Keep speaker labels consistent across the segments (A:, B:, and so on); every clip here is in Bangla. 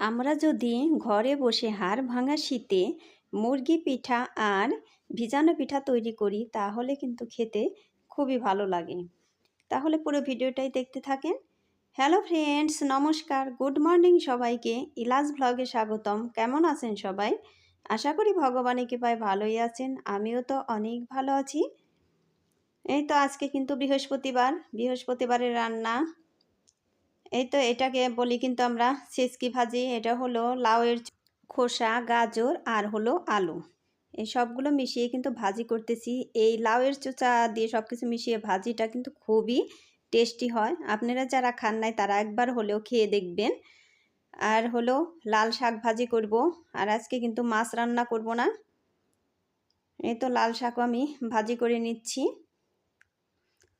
A: আমরা যদি ঘরে বসে হাড় ভাঙা শীতে মুরগি পিঠা আর ভিজানো পিঠা তৈরি করি তাহলে কিন্তু খেতে খুবই ভালো লাগে। তাহলে পুরো ভিডিওটাই দেখতে থাকেন। হ্যালো ফ্রেন্ডস, নমস্কার, গুড মর্নিং সবাইকে। ইলাজ ব্লগে স্বাগতম। কেমন আছেন সবাই? আশা করি ভগবানের কৃপায় ভালোই আছেন। আমিও তো অনেক ভালো আছি। এই তো আজকে কিন্তু বৃহস্পতিবারের রান্না। এই তো এটাকে বলি কিন্তু আমরা ছেচকি ভাজি। এটা হলো লাউয়ের খোসা, গাজর আর হলো আলু, এই সবগুলো মিশিয়ে কিন্তু ভাজি করতেছি। এই লাউয়ের চোচা দিয়ে সব কিছু মিশিয়ে ভাজিটা কিন্তু খুবই টেস্টি হয়। আপনারা যারা খান নাই তারা একবার হলেও খেয়ে দেখবেন। আর হলো লাল শাক ভাজি করব। আর আজকে কিন্তু মাছ রান্না করব না। এই তো লাল শাকও আমি ভাজি করে নিচ্ছি।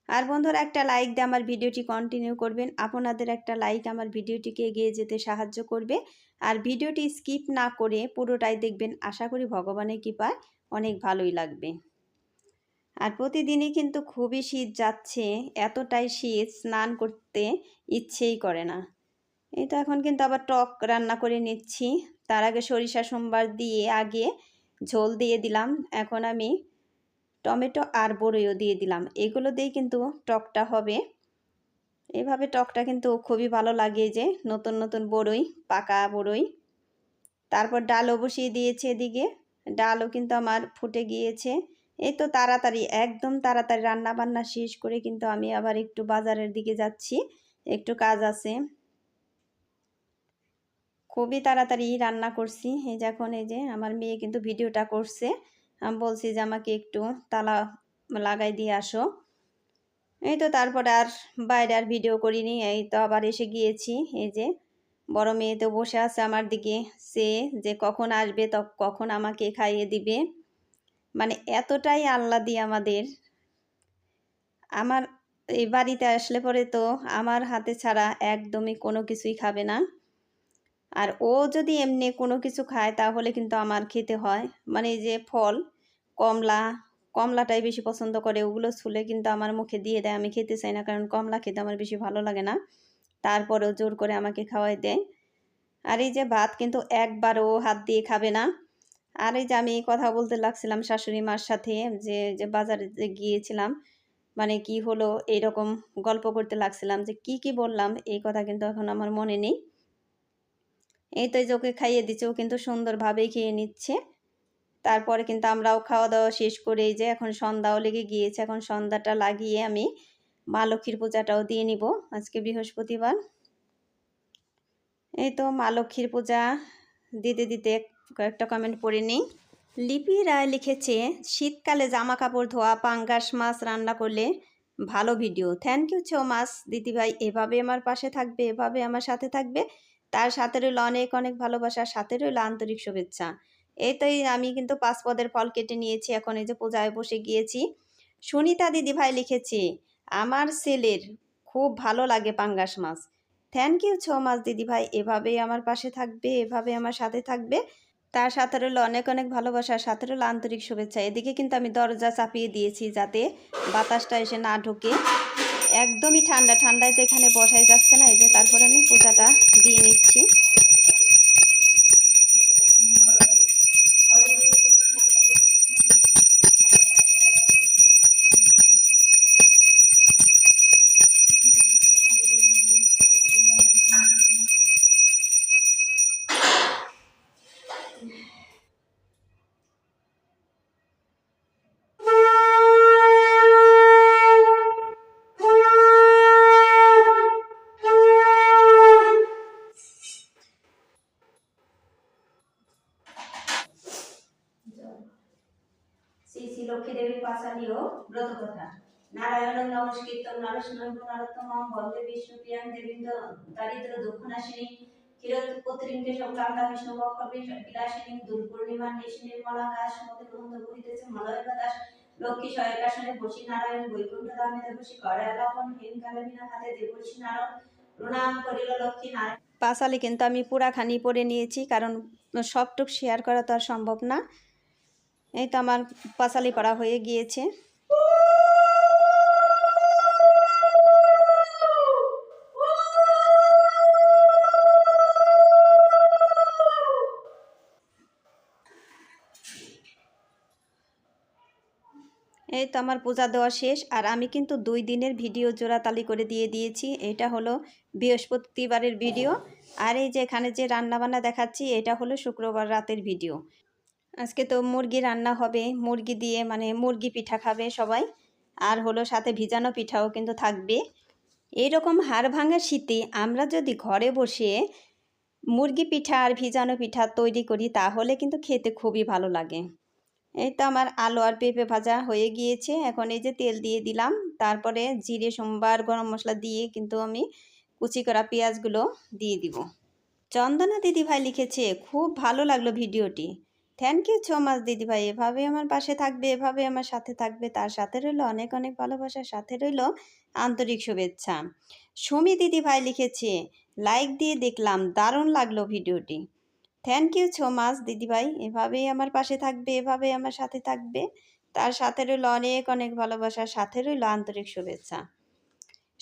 A: আর বন্ধুরা, একটা লাইক দিয়ে আমার ভিডিওটি কন্টিনিউ করবেন। আপনাদের একটা লাইক আমার ভিডিওটিকে এগিয়ে যেতে সাহায্য করবে। আর ভিডিওটি স্কিপ না করে পুরোটাই দেখবেন। আশা করি ভগবানের কৃপায় অনেক ভালোই লাগবে। আর প্রতিদিনই কিন্তু খুবই শীত যাচ্ছে, এতটাই শীত স্নান করতে ইচ্ছেই করে না। এই তো এখন কিন্তু আবার টক রান্না করে নিচ্ছি। তার আগে সরিষা সোমবার দিয়ে আগে ঝোল দিয়ে দিলাম। এখন আমি টমেটো আর বড়ইও দিয়ে দিলাম। এগুলো দিয়ে কিন্তু টকটা হবে। এভাবে টকটা কিন্তু খুবই ভালো লাগে, যে নতুন নতুন বড়ই, পাকা বড়ই। তারপর ডালও বসিয়ে দিয়েছে এদিকে। ডালও কিন্তু আমার ফুটে গিয়েছে। এই তো তাড়াতাড়ি, একদম তাড়াতাড়ি রান্না বান্না শেষ করে কিন্তু আমি আবার একটু বাজারের দিকে যাচ্ছি, একটু কাজ আছে। খুবই তাড়াতাড়ি রান্না করছি। এই যে এখন এই যে আমার মেয়ে কিন্তু ভিডিওটা করছে। আমি বলছি যে আমাকে একটু তালা লাগাই দিয়ে আসো। এই তো তারপরে আর বাইরে আর ভিডিও করিনি। এই তো আবার এসে গিয়েছি। এই যে বড় মেয়ে তো বসে আছে আমার দিকে, সে যে কখন আসবে কখন আমাকে খাইয়ে দিবে। মানে এতটাই আহ্লাদি আমাদের। আমার এই বাড়িতে আসলে পরে তো আমার হাতে ছাড়া একদমই কোনো কিছুই খাবে না। আর ও যদি এমনি কোনো কিছু খায় তাহলে কিন্তু আমার খেতে হয়। মানে এই যে ফল, কমলাটাই বেশি পছন্দ করে। ওগুলো ছুলে কিন্তু আমার মুখে দিয়ে দেয়, আমি খেতে চাই না, কারণ কমলা খেতে আমার বেশি ভালো লাগে না। তারপরেও জোর করে আমাকে খাওয়াই দেয়। আর এই যে ভাত কিন্তু একবারও হাত দিয়ে খাবে না। আর এই যে আমি কথা বলতে লাগছিলাম শাশুড়ি মার সাথে, যে যে বাজারে যে গিয়েছিলাম, মানে কি হলো এইরকম গল্প করতে লাগছিলাম, যে কি বললাম এই কথা কিন্তু এখন আমার মনে নেই। এই তো ওকে খাইয়ে দিচ্ছে, ও কিন্তু সুন্দরভাবেই খেয়ে নিচ্ছে। তারপরে কিন্তু আমরাও খাওয়া দাওয়া শেষ করে এই যে এখন সন্ধ্যাও লেগে গিয়েছে। এখন সন্ধ্যাটা লাগিয়ে আমি মা লক্ষ্মীর পূজাটাও দিয়ে নিব। আজকে বৃহস্পতিবার। এই তো মা লক্ষ্মীর পূজা দিতে দিতে কয়েকটা কমেন্ট পড়ে নিই। লিপি রায় লিখেছে, শীতকালে জামা কাপড় ধোয়া, পাঙ্গাস মাছ রান্না করলে ভালো video. Thank you so much দিদিভাই। এভাবে আমার পাশে থাকবে, এভাবে আমার সাথে থাকবে। তার সাথে রইল অনেক অনেক ভালোবাসা, সাথে রইল আন্তরিক শুভেচ্ছা। এই আমি কিন্তু 5 পদের ফল কেটে নিয়েছি। এখন এই যে পূজায় বসে গিয়েছি। সুনিতা দিদিভাই লিখেছে, আমার ছেলের খুব ভালো লাগে পাঙ্গাস মাছ। থ্যাংক ইউ সো মাচ দিদিভাই। এভাবেই আমার পাশে থাকবে, এভাবে আমার সাথে থাকবে। তার সাথে রইল অনেক অনেক ভালোবাসা, সাথে রইল আন্তরিক শুভেচ্ছা। এদিকে কিন্তু আমি দরজা চাপিয়ে দিয়েছি যাতে বাতাসটা এসে না ঢোকে। একদমই ঠান্ডা, ঠান্ডায় তো এখানে বসাই যাচ্ছে না। এই যে তারপর আমি পূজাটা দিয়ে নিচ্ছি। শ্রী শ্রী লক্ষ্মী দেবীর পাঁচালীও ব্রতকথা। নারায়ণ নমস্কৃত্যং নরসিংহং নরোত্তমং বন্দে বিষ্ণুপ্রিয়াং দেবীং দারিদ্র দুঃখনাশিনী ক্ষীরোৎপত্রিং কেশবকান্তা বিষ্ণুবক্ষে বিলাসিনী দুর্পূর্ণিমা নির্মলাকাশ মতে গ্রন্থ বহিতেছে মলয় বাতাস লক্ষ্মী শয়কাসনে বসি নারায়ণ বৈকুণ্ঠ ধামে দেবসী করালপন হিমকালে বিনা হাতে দেবর্ষি নারদ প্রণাম করিল লক্ষ্মী নারায়ণ। পাঁচালী কিন্তু আমি পুরাখানি পড়ে নিয়েছি, কারণ সবটুক শেয়ার করা তো আর সম্ভব না। এই তো আমার পাঁচালী পড়া হয়ে গিয়েছে। এই তো আমার পূজা দেওয়া শেষ, আর আমি কিন্তু 2 দিনের ভিডিও জোড়াতালি করে দিয়ে দিয়েছি। এটা হলো বৃহস্পতিবারের ভিডিও, আর এই যে এখানে যে রান্নাবান্না দেখাচ্ছি এটা হলো শুক্রবার রাতের ভিডিও। আজকে তো মুরগি রান্না হবে, মুরগি দিয়ে মানে মুরগি পিঠা খাবে সবাই, আর হলো সাথে ভিজানো পিঠাও কিন্তু থাকবে। এইরকম হাড় ভাঙা শীতে আমরা যদি ঘরে বসে মুরগি পিঠা আর ভিজানো পিঠা তৈরি করি তাহলে কিন্তু খেতে খুবই ভালো লাগে। এই তো আমার আলু আর পেঁপে ভাজা হয়ে গিয়েছে, এখন এই যে তেল দিয়ে দিলাম, তারপরে জিরে সোমবার গরম মশলা দিয়ে কিন্তু আমি কুচি করা পেঁয়াজগুলো দিয়ে দিব। চন্দনা দিদিভাই লিখেছে, খুব ভালো লাগলো ভিডিওটি। থ্যাংক ইউ সো মাচ দিদিভাই, এভাবে আমার পাশে থাকবে, এভাবে আমার সাথে থাকবে, তার সাথে রইল অনেক অনেক ভালোবাসার, সাথে রইল আন্তরিক শুভেচ্ছা। সুমি দিদিভাই লিখেছে, লাইক দিয়ে দেখলাম, দারুণ লাগলো ভিডিওটি। থ্যাংক ইউ সো মাচ দিদিভাই, এভাবেই আমার পাশে থাকবে, এভাবেই আমার সাথে থাকবে, তার সাথে রইল অনেক অনেক ভালোবাসার, সাথে রইল আন্তরিক শুভেচ্ছা।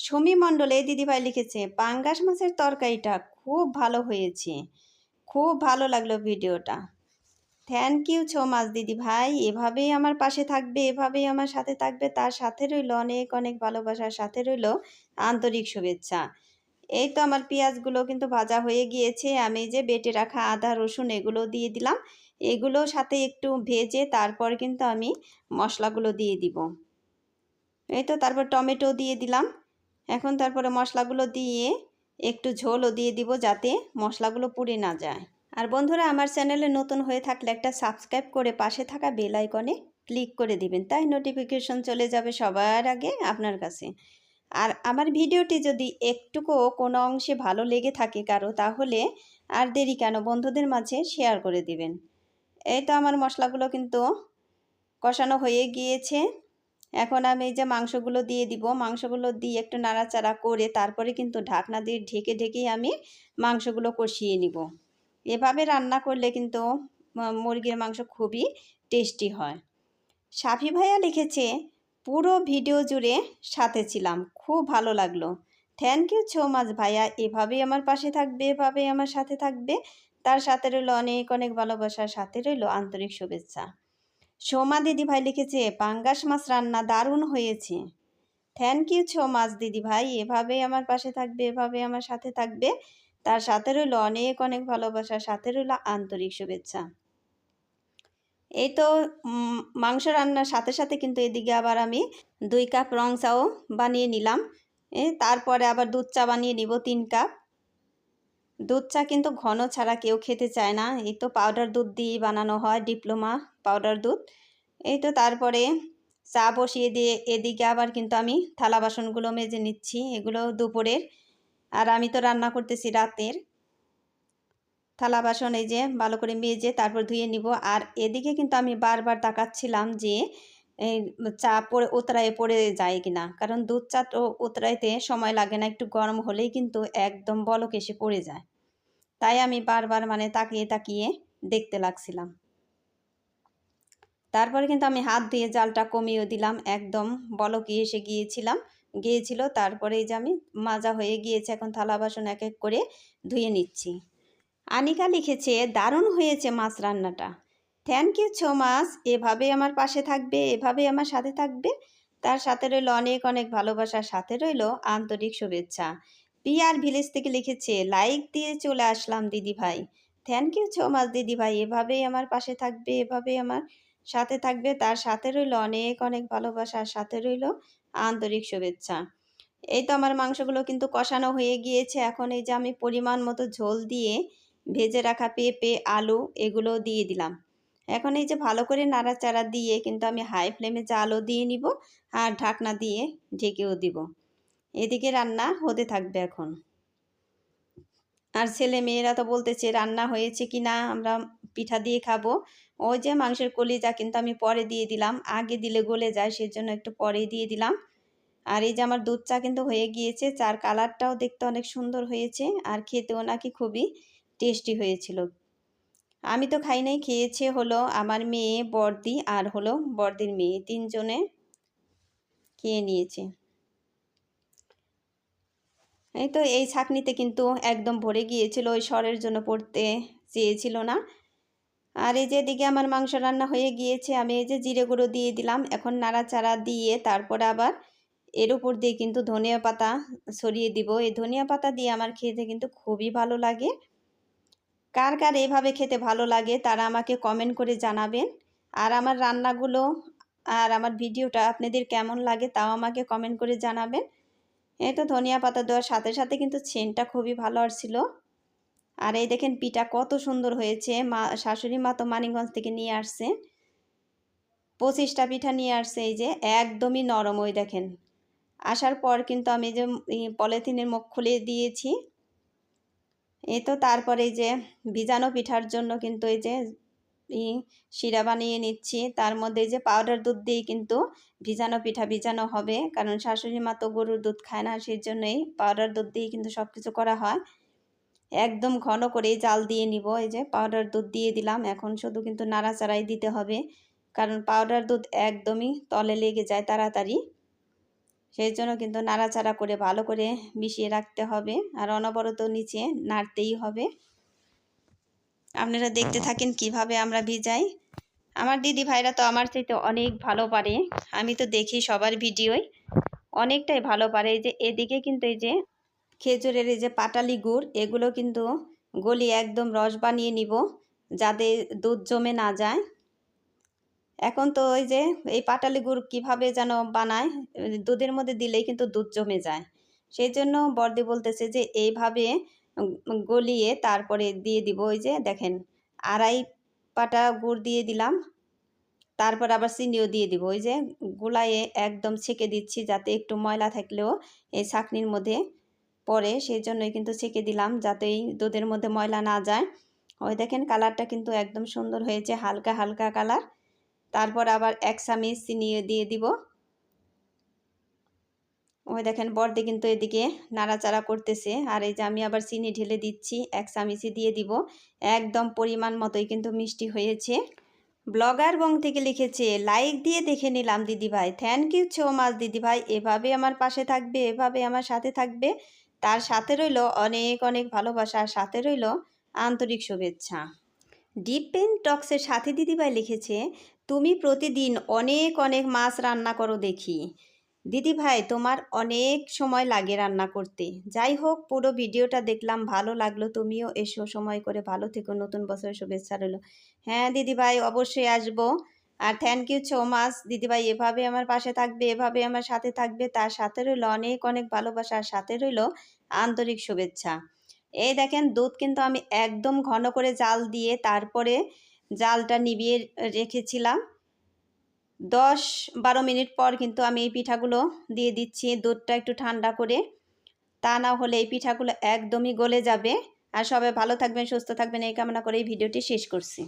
A: সুমি মণ্ডলে দিদিভাই লিখেছে, পাঙ্গাস মাছের তরকারিটা খুব ভালো হয়েছে, খুব ভালো লাগলো ভিডিওটা। থ্যাংক ইউ সো মাচ দিদিভাই, এভাবেই আমার পাশে থাকবে, এভাবেই আমার সাথে থাকবে, তার সাথে রইল অনেক অনেক ভালোবাসার, সাথে রইল আন্তরিক শুভেচ্ছা। এই তো আমার পেঁয়াজগুলো কিন্তু ভাজা হয়ে গিয়েছে, আমি যে বেটে রাখা আদা রসুন এগুলো দিয়ে দিলাম, এগুলো সাথে একটু ভেজে তারপর কিন্তু আমি মশলাগুলো দিয়ে দিব। এই তো তারপর টমেটো দিয়ে দিলাম, এখন তারপরে মশলাগুলো দিয়ে একটু ঝোলও দিয়ে দিব যাতে মশলাগুলো পুড়ে না যায়। আর বন্ধুরা, আমার চ্যানেলে নতুন হয়ে থাকলে একটা সাবস্ক্রাইব করে পাশে থাকা বেল আইকনে ক্লিক করে দিবেন, তাই নোটিফিকেশন চলে যাবে সবার আগে আপনার কাছে। আর আমার ভিডিওটি যদি একটুকুও কোনো অংশে ভালো লেগে থাকে কারো, তাহলে আর দেরি কেন, বন্ধুদের মাঝে শেয়ার করে দিবেন। এই তো আমার মশলাগুলো কিন্তু কষানো হয়ে গিয়েছে, এখন আমি এই যে মাংসগুলো দিয়ে দিব, মাংসগুলো দিয়ে একটু নাড়াচাড়া করে তারপরে কিন্তু ঢাকনা দিয়ে ঢেকে ঢেকেই আমি মাংসগুলো কষিয়ে নিব। এভাবে রান্না করলে কিন্তু মুরগির মাংস খুবই টেস্টি হয়। সাফি ভাইয়া লিখেছে, পুরো ভিডিও জুড়ে সাথে ছিলাম, খুব ভালো লাগলো। থ্যাংক ইউ সো মাচ ভাইয়া, এভাবেই আমার পাশে থাকবে, এভাবেই আমার সাথে থাকবে, তার সাথে রইল অনেক অনেক ভালোবাসার, সাথে রইল আন্তরিক শুভেচ্ছা। সোমা দিদিভাই লিখেছে, পাঙ্গাস মাছ রান্না দারুণ হয়েছে। থ্যাংক ইউ সো মাচ দিদিভাই, এভাবেই আমার পাশে থাকবে, এভাবে আমার সাথে থাকবে, তার সাথে রইল অনেক অনেক ভালোবাসার, সাথে রইল আন্তরিক শুভেচ্ছা। এই তো মাংস রান্নার সাথে সাথে কিন্তু এদিকে আবার আমি 2 কাপ রং চাও বানিয়ে নিলাম। তারপরে আবার দুধ চা বানিয়ে নিব 3 কাপ। দুধ চা কিন্তু ঘন ছাড়া কেউ খেতে চায় না, এই তো পাউডার দুধ দিয়ে বানানো হয়, ডিপ্লোমা পাউডার দুধ। এই তো তারপরে চা বসিয়ে দিয়ে এদিকে আবার কিন্তু আমি থালা বাসনগুলো মেজে নিচ্ছি, এগুলো দুপুরের, আর আমি তো রান্না করতেছি রাতের। থালা বাসন এই যে ভালো করে মেজে তারপর ধুয়ে নিব। আর এদিকে কিন্তু আমি বারবার তাকাচ্ছিলাম যে এই চা উতরায়ে পড়ে যায় কিনা, কারণ দুধ চা তো উতরাইতে সময় লাগে না, একটু গরম হলেই কিন্তু একদম বলক এসে পড়ে যায়, তাই আমি বারবার মানে তাকিয়ে তাকিয়ে দেখতে লাগছিলাম। তারপরে কিন্তু আমি হাত দিয়ে জালটা কমিয়ে দিলাম, একদম বলকি এসে গিয়েছিল। তারপরে এই যে আমি মাজা হয়ে গিয়েছে, এখন থালা বাসন এক এক করে ধুয়ে নিচ্ছি। আনিকা লিখেছে, দারুণ হয়েছে মাছ রান্নাটা। থ্যাংক ইউ সো মাচ, এভাবে আমার পাশে থাকবে, এভাবে আমার সাথে থাকবে, তার সাথে রইল অনেক অনেক ভালোবাসার, সাথে রইল আন্তরিক শুভেচ্ছা। পিআর ভিলেজ থেকে লিখেছে, লাইক দিয়ে চলে আসলাম দিদিভাই। থ্যাংক ইউ সো মাচ দিদিভাই, এভাবেই আমার পাশে থাকবে, এভাবেই আমার সাথে থাকবে, তার সাথে রইল অনেক অনেক ভালোবাসার, সাথে রইল আন্তরিক শুভেচ্ছা। এই তো আমার মাংসগুলো কিন্তু কষানো হয়ে গিয়েছে, এখন এই যে আমি পরিমাণ মতো ঝোল দিয়ে ভেজে রাখা পেঁপে আলু এগুলো দিয়ে দিলাম। এখন এই যে ভালো করে নাড়াচাড়া দিয়ে কিন্তু আমি হাই ফ্লেমে জালও দিয়ে নিব, আর ঢাকনা দিয়ে ঢেকেও দিব। এদিকে রান্না হতে থাকবে এখন। আর ছেলে মেয়েরা তো বলতেছে রান্না হয়েছে কি না, আমরা পিঠা দিয়ে খাবো। ওই যে মাংসের কলিজা কিন্তু আমি পরে দিয়ে দিলাম, আগে দিলে গলে যায়, সেজন্য একটু পরেই দিয়ে দিলাম। আর এই যে আমার দুধ চা কিন্তু হয়ে গিয়েছে, চার কালারটাও দেখতে অনেক সুন্দর হয়েছে, আর খেতেও নাকি খুবই টেস্টি হয়েছিল। আমি তো খাই নাই, খেয়েছে হলো আমার মেয়ে, বড়দি আর হলো বড়দির মেয়ে, 3 জনে খেয়ে নিয়েছে। এই তো এই ছাঁকনিতে কিন্তু একদম ভরে গিয়েছিল, ওই সরের জন্য পড়তে চেয়েছিল না। আর এই যে এদিকে আমার মাংস রান্না হয়ে গিয়েছে, আমি এই যে জিরে গুঁড়ো দিয়ে দিলাম। এখন নাড়াচাড়া দিয়ে তারপরে আবার এর উপর দিয়ে কিন্তু ধনিয়া পাতা ছড়িয়ে দিব। এই ধনিয়া পাতা দিয়ে আমার খেতে কিন্তু খুবই ভালো লাগে। কার কার এভাবে খেতে ভালো লাগে তারা আমাকে কমেন্ট করে জানাবেন। আর আমার রান্নাগুলো আর আমার ভিডিওটা আপনাদের কেমন লাগে তাও আমাকে কমেন্ট করে জানাবেন। এই তো ধনিয়া পাতা দেওয়ার সাথে সাথে কিন্তু সেন্টটা খুবই ভালো আসছিল। আর এই দেখেন পিঠা কত সুন্দর হয়েছে। শাশুড়ি মা তো মানিকগঞ্জ থেকে নিয়ে আসছে, 25টা পিঠা নিয়ে আসছে। এই যে একদমই নরম, ওই দেখেন। আসার পর কিন্তু আমি যে পলিথিনের মুখ খুলে দিয়েছি। এই তো তারপরে এই যে ভিজানো পিঠার জন্য কিন্তু এই যে শিরা বানিয়ে নিচ্ছি। তার মধ্যে এই যে পাউডার দুধ দিয়ে কিন্তু ভিজানো পিঠা ভিজানো হবে, কারণ শাশুড়ি মা তো গরুর দুধ খায় না, সেই জন্যই পাউডার দুধ দিয়ে কিন্তু সব কিছু করা হয়। একদম ঘন করে জাল দিয়ে নিব। এই যে পাউডার দুধ দিয়ে দিলাম, এখন শুধু কিন্তু নাড়াচাড়াই দিতে হবে, কারণ পাউডার দুধ একদমই তলে লেগে যায় তাড়াতাড়ি। সেই জন্য কিন্তু নাড়াচাড়া করে ভালো করে মিশিয়ে রাখতে হবে, আর অনবরত নিচে নাড়তেই হবে। আপনারা দেখতে থাকেন কিভাবে আমরা ভিজাই। আমার দিদি ভাইরা তো আমার চাইতে অনেক ভালো পারে, আমি তো দেখি সবার ভিডিওই, অনেকটাই ভালো পারে। এই যে এদিকে কিন্তু এই যে খেজুরের এই যে পাটালি গুড়, এগুলো কিন্তু গলিয়ে একদম রস বানিয়ে নিব, যাতে দুধ জমে না যায়। এখন তো ওই যে এই পাটালি গুড় কীভাবে যেন বানায়, দুধের মধ্যে দিলেই কিন্তু দুধ জমে যায়। সেই জন্য বড়দি বলতেছে যে এইভাবে গলিয়ে তারপরে দিয়ে দিব। ওই যে দেখেন, 2.5 পাটা গুড় দিয়ে দিলাম, তারপর আবার চিনিও দিয়ে দিব। ওই যে গুলায়ে একদম ছেঁকে দিচ্ছি, যাতে একটু ময়লা থাকলেও এই ছাঁকনির মধ্যে পড়ে, সেই জন্যই কিন্তু ছেঁকে দিলাম, যাতে এই দুধের মধ্যে ময়লা না যায়। ওই দেখেন কালারটা কিন্তু একদম সুন্দর হয়েছে, হালকা হালকা কালার। তারপর আবার 1 চামচ চিনি দিয়ে দিব। ওই দেখেন বড়দি কিন্তু এদিকে নাড়াচাড়া করতেছে, আর এই যে আমি আবার চিনি ঢেলে দিচ্ছি, 1 চামচই দিয়ে দিব। একদম পরিমাণ মতোই কিন্তু মিষ্টি হয়েছে। ব্লগার বং থেকে লিখেছে, লাইক দিয়ে দেখে নিলাম দিদিভাই, থ্যাংক ইউ সো মাচ দিদিভাই, এভাবে আমার পাশে থাকবে, এভাবে আমার সাথে থাকবে। তার সাথে রইল অনেক অনেক ভালোবাসা, আর সাথে রইল আন্তরিক শুভেচ্ছা। ডিপ পেন টক্সের সাথে দিদিভাই লিখেছে, তুমি প্রতিদিন অনেক অনেক মাছ রান্না করো দেখি। দিদিভাই তোমার অনেক সময় লাগে রান্না করতে। যাই হোক, পুরো ভিডিওটা দেখলাম, ভালো লাগলো। তুমিও এসো, সময় করে, ভালো থেকো, নতুন বছরের শুভেচ্ছা রইল। হ্যাঁ দিদিভাই, অবশ্যই আসবো। আর থ্যাংক ইউ সো মাচ দিদিভাই, এভাবে আমার পাশে থাকবে, এভাবে আমার সাথে থাকবে। তার সাথে রইল অনেক অনেক ভালোবাসা, আর সাথে রইল আন্তরিক শুভেচ্ছা। এই দেখেন দুধ কিন্তু আমি একদম ঘন করে জাল দিয়ে তারপরে জালটা নিভিয়ে রেখেছিলাম। 10-12 মিনিট পর কিন্তু আমি এই পিঠাগুলো দিয়ে দিচ্ছি, দুধটা একটু ঠান্ডা করে, তা না হলে এই পিঠাগুলো একদমই গলে যাবে। আর সবাই ভালো থাকবেন, সুস্থ থাকবেন, এই কামনা করে এই ভিডিওটি শেষ করছি।